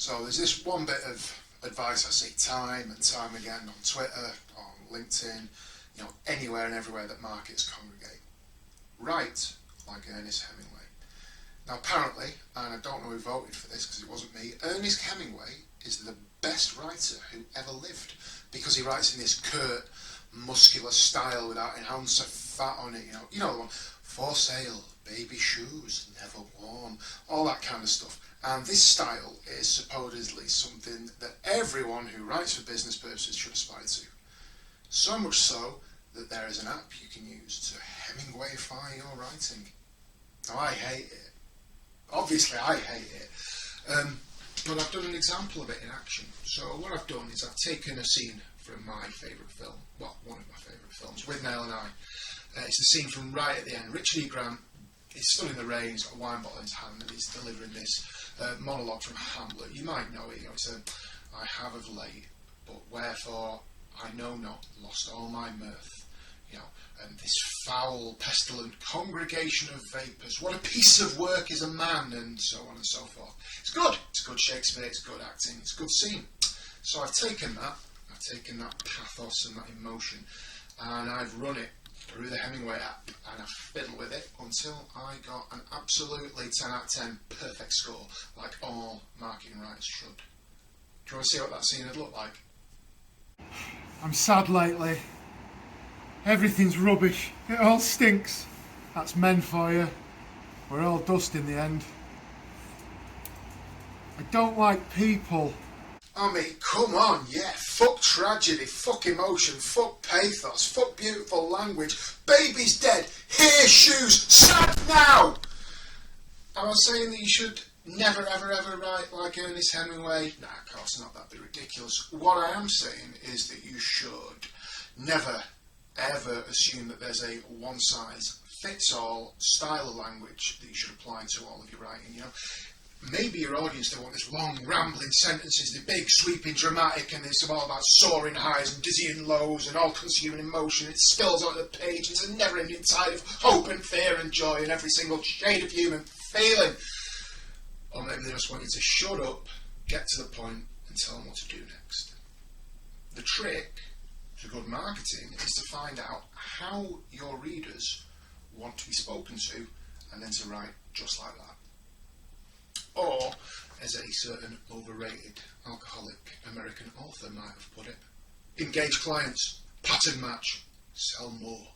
So there's this one bit of advice I see time and time again on Twitter, on LinkedIn, anywhere and everywhere that markets congregate. Write like Ernest Hemingway. Now apparently, and I don't know who voted for this because it wasn't me, Ernest Hemingway is the best writer who ever lived because he writes in this curt, muscular style without an ounce of fat on it, you know the one, for sale, baby shoes, never worn, all that kind of stuff. And this style is supposedly something that everyone who writes for business purposes should aspire to. So much so that there is an app you can use to Hemingwayify your writing. Now I hate it. Obviously I hate it. But I've done an example of it in action. So what I've done is I've taken a scene from my favourite film, well, one of my favourite films, Withnail and I. It's the scene from right at the end. Richard E. Grant is stood in the rain, he's got a wine bottle in his hand, and he's delivering this monologue from Hamlet. You might know it, it's I have of late, but wherefore I know not, lost all my mirth. And this foul, pestilent congregation of vapours, what a piece of work is a man, and so on and so forth. It's good Shakespeare, it's good acting, it's a good scene. So I've taken that pathos and that emotion, and I've run it through the Hemingway app, and I've fiddled with it until I got an absolutely 10 out of 10 perfect score, like all marketing writers should. Do you want to see what that scene would look like? I'm sad lately. Everything's rubbish. It all stinks. That's men for you. We're all dust in the end. I don't like people. I mean, come on, yeah. Fuck tragedy, fuck emotion, fuck pathos, fuck beautiful language. Baby's dead. Here, shoes. Sad now. Am I saying that you should never, ever, ever write like Ernest Hemingway? Nah, of course not. That'd be ridiculous. What I am saying is that you should never, ever assume that there's a one-size-fits-all style of language that you should apply to all of your writing, Maybe your audience don't want this long, rambling sentences, the big, sweeping, dramatic, and it's all about soaring highs and dizzying lows and all-consuming emotion. It spills onto the page. It's a never-ending tide of hope and fear and joy and every single shade of human feeling. Or maybe they just want you to shut up, get to the point, and tell them what to do next. The trick to good marketing is to find out how your readers want to be spoken to, and then to write just like that. Or, as a certain overrated alcoholic American author might have put it, engage clients, pattern match, sell more.